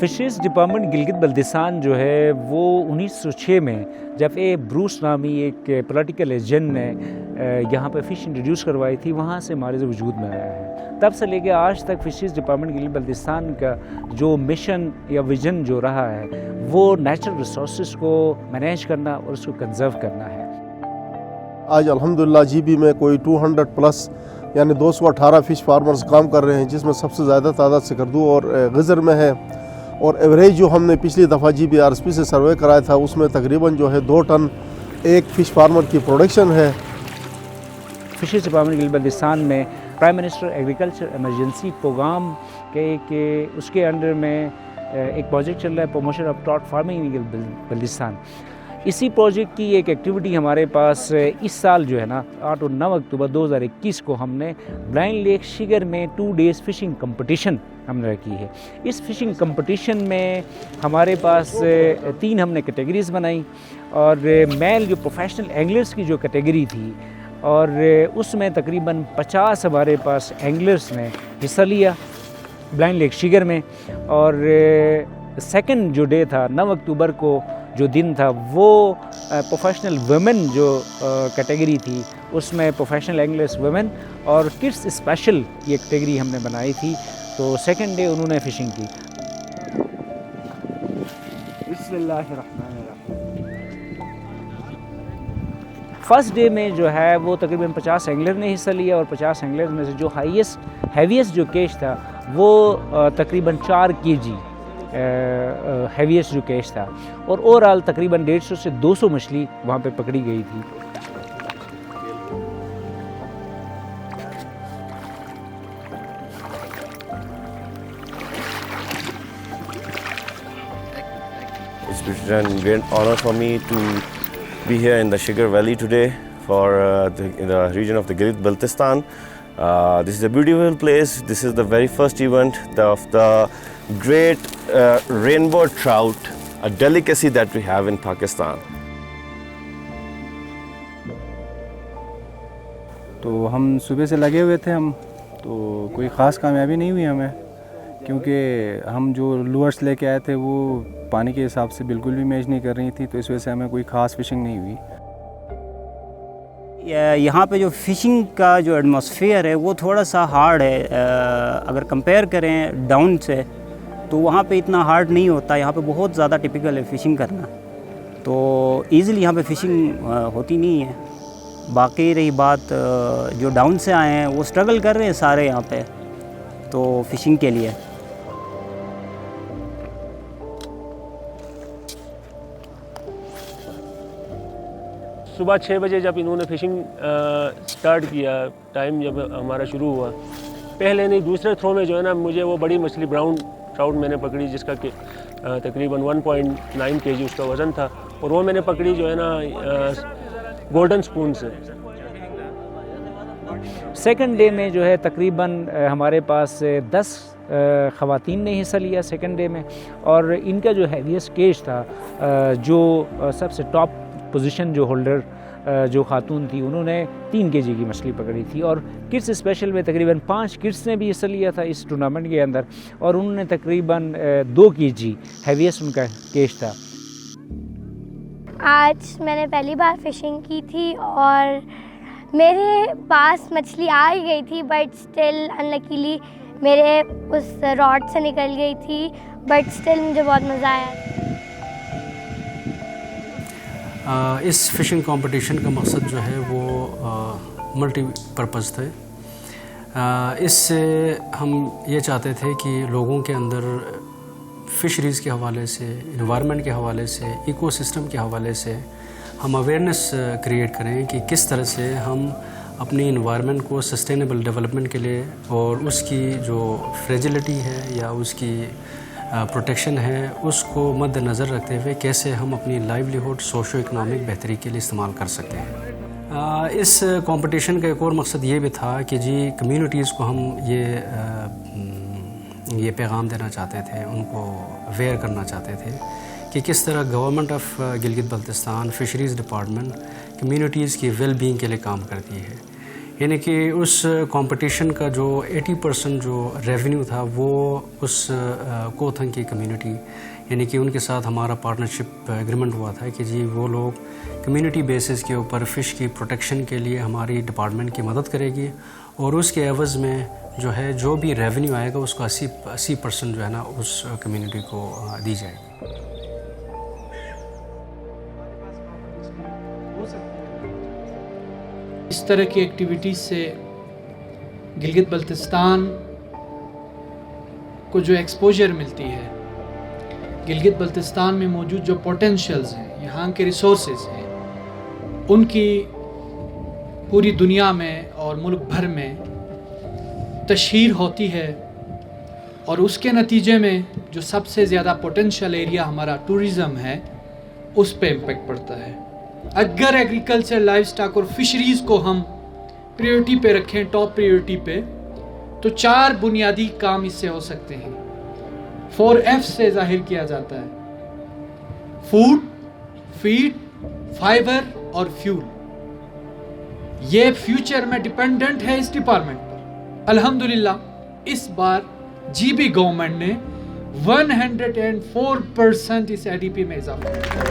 फ़िशरीज़ department Gilgit Baltistan जो है वो 1906 में जब ब्रूस नामी एक पॉलिटिकल एजेंट ने यहाँ पे फ़िश इंट्रोड्यूस करवाई थी, वहाँ से हमारे वजूद में आया है। तब से लेके आज तक फ़िशरीज़ डिपार्टमेंट गिलगित बल्तिस्तान का जो मिशन या विज़न जो रहा है वो नेचुरल रिसोर्सेज को मैनेज करना और उसको कंजर्व करना है। आज अल्हम्दुलिल्लाह जीबी में कोई 200 प्लस यानी 218 फ़िश फार्मर्स काम कर रहे हैं, जिसमें सबसे ज़्यादा तादाद सिकरदू और गज़र में है। और एवरेज जो हमने पिछली दफ़ा GBRSP से सर्वे कराया था उसमें तकरीबन जो है 2 टन एक फ़िश फार्मर की प्रोडक्शन है। फ़िशरीज़ डिपार्टमेंट गिलगित बल्तिस्तान में prime minister agriculture emergency programme के उसके अंडर में एक प्रोजेक्ट चल रहा है, promotion of trout farming Gilgit Baltistan. इसी प्रोजेक्ट की एक एक्टिविटी हमारे पास इस साल जो है ना 8 और 9 अक्टूबर 2021 को हमने ब्लाइंड लेक शिगर में 2 डेज़ फ़िशिंग कंपटीशन हमने रखी है। इस फ़िशिंग कंपटीशन में हमारे पास 3 हमने कैटेगरीज़ बनाई और मेल जो प्रोफेशनल एंगलर्स की जो कैटेगरी थी और उसमें तकरीबन 50 हमारे पास एंगलर्स ने हिस्सा लिया ब्लाइंड लेक शिगर में। और सेकंड जो डे था 9 अक्टूबर को जो दिन था वो प्रोफेशनल वुमेन जो कैटेगरी थी उसमें प्रोफेशनल एंगलर्स वुमेन और किड्स स्पेशल ये कैटेगरी हमने बनाई थी। तो सेकंड डे उन्होंने फ़िशिंग की। फर्स्ट डे में जो है वो तकरीबन 50 एंगलर ने हिस्सा लिया और 50 एंगलर में से जो हैवीएस्ट जो कैच था वो तकरीबन 4 kg हैवीएस्ट जो कैच था और ओवरऑल तकरीबन 150 से 200 मछली वहाँ पे पकड़ी गई थी। It's been a great honor for me to be here in the Shigar Valley today for in the region of the Gilit Baltistan. This is a beautiful place. This is the very first event of the great rainbow trout, a delicacy that we have in Pakistan. तो हम सुबह से लगे हुए थे हम, तो कोई ख़ास कामयाबी नहीं हुई हमें, क्योंकि हम जो लूअर्स लेके आए थे वो पानी के हिसाब से बिल्कुल भी मैच नहीं कर रही थी, तो इस वजह से हमें कोई ख़ास फ़िशिंग नहीं हुई। यहाँ पे जो फ़िशिंग का जो एटमॉस्फेयर है वो थोड़ा सा हार्ड है, अगर कंपेयर करें डाउन से तो वहाँ पे इतना हार्ड नहीं होता। यहाँ पे बहुत ज़्यादा टिपिकल है फ़िशिंग करना, तो ईज़िली यहाँ पे फ़िशिंग होती नहीं है। बाकी रही बात जो डाउन से आए हैं वो स्ट्रगल कर रहे हैं सारे यहाँ पे तो फ़िशिंग के लिए। सुबह 6 बजे जब इन्होंने फ़िशिंग स्टार्ट किया, टाइम जब हमारा शुरू हुआ, पहले नहीं दूसरे थ्रो में जो है ना मुझे वो बड़ी मछली ब्राउन ट्राउट मैंने पकड़ी जिसका कि तकरीबन 1.9 kg उसका वज़न था और वो मैंने पकड़ी जो है ना गोल्डन स्पून से। सेकंड डे में जो है तकरीबन हमारे पास 10 ख़वातीन ने हिस्सा लिया सेकंड डे में और इनका जो हैवीएस्ट कैच था जो सबसे टॉप पोजीशन जो होल्डर जो खातून थी उन्होंने 3 kg की मछली पकड़ी थी। और किड्स स्पेशल में तकरीबन 5 किड्स ने भी हिस्सा लिया था इस टूर्नामेंट के अंदर और उन्होंने तकरीबन 2 kg हैवीएस्ट उनका कैच था। आज मैंने पहली बार फ़िशिंग की थी और मेरे पास मछली आ ही गई थी, बट स्टिल अनलकीली मेरे उस रॉड से निकल गई थी, बट स्टिल मुझे बहुत मज़ा आया। इस फ़िशिंग कंपटीशन का मकसद जो है वो मल्टीपर्पज़ थे। इससे हम ये चाहते थे कि लोगों के अंदर फ़िशरीज़ के हवाले से, इन्वायरमेंट के हवाले से, इकोसिस्टम के हवाले से हम अवेयरनेस क्रिएट करें कि किस तरह से हम अपनी इन्वायरमेंट को सस्टेनेबल डेवलपमेंट के लिए और उसकी जो फ्रेजिलिटी है या उसकी प्रोटेक्शन है उसको मद्देनज़र रखते हुए कैसे हम अपनी लाइवलीहुड सोशो इकनॉमिक बेहतरी के लिए इस्तेमाल कर सकते हैं। इस कंपटीशन का एक और मकसद ये भी था कि जी कम्युनिटीज़ को हम ये पैगाम देना चाहते थे, उनको अवेयर करना चाहते थे कि किस तरह government of Gilgit Baltistan फ़िशरीज़ department communities की वेल बीइंग के लिए काम करती है। यानी कि उस कंपटीशन का जो 80% जो रेवेन्यू था वो उस कोथंग की कम्युनिटी, यानी कि उनके साथ हमारा पार्टनरशिप एग्रीमेंट हुआ था कि जी वो लोग कम्युनिटी बेसिस के ऊपर फ़िश की प्रोटेक्शन के लिए हमारी डिपार्टमेंट की मदद करेगी और उसके एवज़ में जो है जो भी रेवेन्यू आएगा उसका 80% जो है ना उस कम्युनिटी को दी जाएगी। इस तरह की एक्टिविटीज़ से गिलगित बल्तिस्तान को जो एक्सपोजर मिलती है, गिलगित बल्तिस्तान में मौजूद जो पोटेंशियल्स हैं, यहाँ के रिसोर्सेज हैं, उनकी पूरी दुनिया में और मुल्क भर में तशहीर होती है और उसके नतीजे में जो सबसे ज़्यादा पोटेंशियल एरिया हमारा टूरिज़म है उस पे इम्पेक्ट पड़ता है। अगर एग्रीकल्चर, लाइव स्टॉक और फिशरीज़ को हम प्रायोरिटी पे रखें, टॉप प्रायोरिटी पे, तो 4 बुनियादी काम इससे हो सकते हैं। 4F से जाहिर किया जाता है, फूड, फीड, फाइबर और फ्यूल। ये फ्यूचर में डिपेंडेंट है इस डिपार्टमेंट पर। अल्हम्दुलिल्लाह इस बार जीबी गवर्नमेंट ने 104% इस एडीपी में इजाफा किया।